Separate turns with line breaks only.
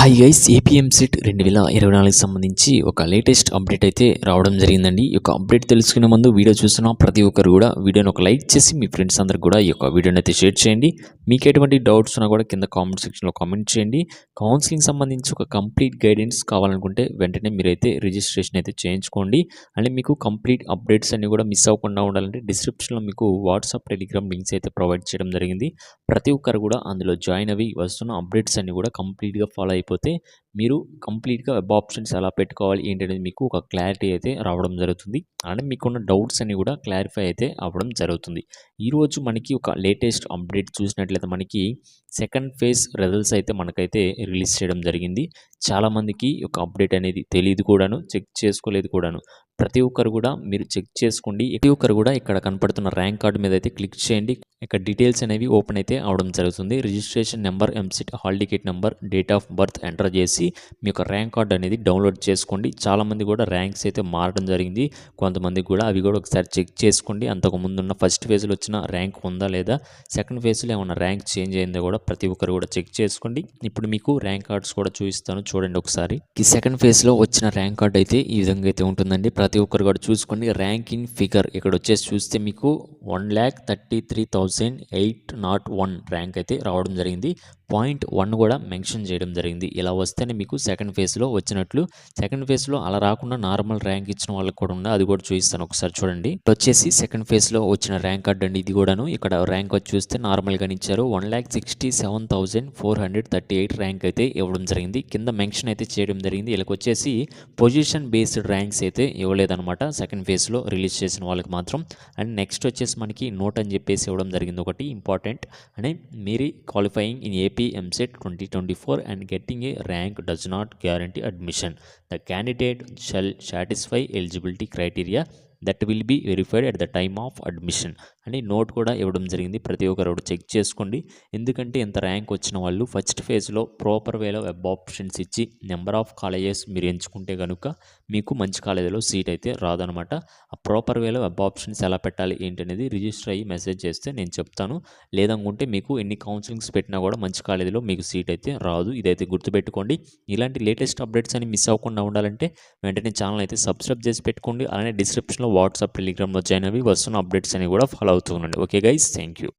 Hi guys, AP EAMCET 2024 సంబంధించి ఒక latest update అయితే రావడం జరిగిందండి. ఈ యొక్క అప్డేట్ తెలుసుకునే ముందు వీడియో చూస్తున్న ప్రతి ఒక్కరు కూడా వీడియోని ఒక లైక్ చేసి మీ ఫ్రెండ్స్ అందరికి కూడా ఈ యొక్క వీడియోని అయితే షేర్ చేయండి. మీకు ఎటువంటి డౌట్స్ ఉన్నా కూడా కింద కామెంట్ సెక్షన్లో కామెంట్ చేయండి. కౌన్సిలింగ్ సంబంధించి ఒక కంప్లీట్ గైడెన్స్ కావాలనుకుంటే వెంటనే మీరైతే రిజిస్ట్రేషన్ అయితే చేయించుకోండి. అండ్ మీకు కంప్లీట్ అప్డేట్స్ అన్ని కూడా మిస్ అవ్వకుండా ఉండాలంటే డిస్క్రిప్షన్లో మీకు వాట్సాప్, టెలిగ్రామ్ లింక్స్ అయితే ప్రొవైడ్ చేయడం జరిగింది. ప్రతి ఒక్కరు కూడా అందులో జాయిన్ అవి వస్తున్న అప్డేట్స్ అన్ని కూడా కంప్లీట్గా ఫాలో అయిపోతే మీరు కంప్లీట్గా వెబ్ ఆప్షన్స్ ఎలా పెట్టుకోవాలి ఏంటనేది మీకు ఒక క్లారిటీ అయితే రావడం జరుగుతుంది. అండ్ మీకున్న డౌట్స్ అన్ని కూడా క్లారిఫై అయితే అవ్వడం జరుగుతుంది. ఈరోజు మనకి ఒక లేటెస్ట్ అప్డేట్ చూసినట్లయితే మనకి సెకండ్ ఫేజ్ రిజల్ట్స్ అయితే మనకైతే రిలీజ్ చేయడం జరిగింది. చాలామందికి ఒక అప్డేట్ అనేది తెలియదు కూడాను, చెక్ చేసుకోలేదు కూడాను. ప్రతి ఒక్కరు కూడా మీరు చెక్ చేసుకోండి. ప్రతి ఒక్కరు కూడా ఇక్కడ కనపడుతున్న ర్యాంక్ కార్డు మీద అయితే క్లిక్ చేయండి. ఇక్కడ డీటెయిల్స్ అనేవి ఓపెన్ అయితే అవడం జరుగుతుంది. Registration number, EAMCET hall ticket number, date of birth enter చేసి మీ యొక్క ర్యాంక్ కార్డు అనేది డౌన్లోడ్ చేసుకోండి. చాలామంది కూడా ర్యాంక్స్ అయితే మారడం జరిగింది. కొంతమందికి కూడా అవి కూడా ఒకసారి చెక్ చేసుకోండి. అంతకు ముందున్న ఫస్ట్ ఫేజ్లో వచ్చిన ర్యాంక్ ఉందా లేదా, సెకండ్ ఫేజ్లో ఏమైనా ర్యాంక్ చేంజ్ అయిందో కూడా ప్రతి ఒక్కరు కూడా చెక్ చేసుకోండి. ఇప్పుడు మీకు ర్యాంక్ కార్డ్స్ కూడా చూపిస్తాను, చూడండి ఒకసారి. ఈ సెకండ్ ఫేజ్లో వచ్చిన ర్యాంక్ కార్డ్ అయితే ఈ విధంగా అయితే ఉంటుందండి. ప్రతి ఒక్కరు కూడా చూసుకోండి. ర్యాంక్ ఇన్ ఫిగర్ ఇక్కడ వచ్చేసి చూస్తే మీకు 1,33,801 ర్యాంక్ అయితే రావడం జరిగింది. 0.1 కూడా మెన్షన్ చేయడం జరిగింది. ఇలా వస్తేనే మీకు సెకండ్ ఫేజ్లో వచ్చినట్లు. సెకండ్ ఫేజ్లో అలా రాకుండా నార్మల్ ర్యాంక్ ఇచ్చిన వాళ్ళకి కూడా ఉంది, అది కూడా చూపిస్తాను ఒకసారి చూడండి. వచ్చేసి సెకండ్ ఫేజ్లో వచ్చిన ర్యాంక్ కార్డ్ అండి ఇది కూడాను. ఇక్కడ ర్యాంక్ వచ్చి చూస్తే నార్మల్గా ఇచ్చారు. 1,67,438 ర్యాంక్ అయితే ఇవ్వడం జరిగింది. కింద మెన్షన్ అయితే చేయడం జరిగింది. వీళ్ళకి వచ్చేసి పొజిషన్ బేస్డ్ ర్యాంక్స్ అయితే ఇవ్వలేదన్నమాట సెకండ్ ఫేజ్లో రిలీజ్ చేసిన వాళ్ళకి మాత్రం. అండ్ నెక్స్ట్ వచ్చేసి మనకి నోట్ అని చెప్పేసి ఇవ్వడం జరిగింది. ఒకటి ఇంపార్టెంట్ అని, మీరు qualifying in AP MCET 2024 and getting a rank does not guarantee admission. The candidate shall satisfy eligibility criteria that will be verified at the time of admission అని నోట్ కూడా ఇవ్వడం జరిగింది. ప్రతి ఒక్కరు చెక్ చేసుకోండి. ఎందుకంటే ఇంత ర్యాంక్ వచ్చిన వాళ్ళు ఫస్ట్ ఫేజ్లో ప్రాపర్ వేలో వెబ్ ఆప్షన్స్ ఇచ్చి నెంబర్ ఆఫ్ కాలేజెస్ మీరు ఎంచుకుంటే కనుక మీకు మంచి కాలేజీలో సీట్ అయితే రాదనమాట. ఆ ప్రాపర్ వేలో వెబ్ ఆప్షన్స్ ఎలా పెట్టాలి ఏంటనేది రిజిస్టర్ అయ్యి మెసేజ్ చేస్తే నేను చెప్తాను. లేదనుకుంటే మీకు ఎన్ని కౌన్సిలింగ్స్ పెట్టినా కూడా మంచి కాలేజీలో మీకు సీట్ అయితే రాదు. ఇదైతే గుర్తుపెట్టుకోండి. ఇలాంటి లేటెస్ట్ అప్డేట్స్ అని మిస్ అవ్వకుండా ఉండాలంటే వెంటనే ఛానల్ అయితే సబ్స్క్రైబ్ చేసి పెట్టుకోండి. అలానే డిస్క్రిప్షన్లో వాట్సాప్, టెలిగ్రామ్లో జాయిన్ అవి వస్తున్న అప్డేట్స్ అని కూడా ఫాలో అవుతూ ఉండండి. Okay guys, thank you.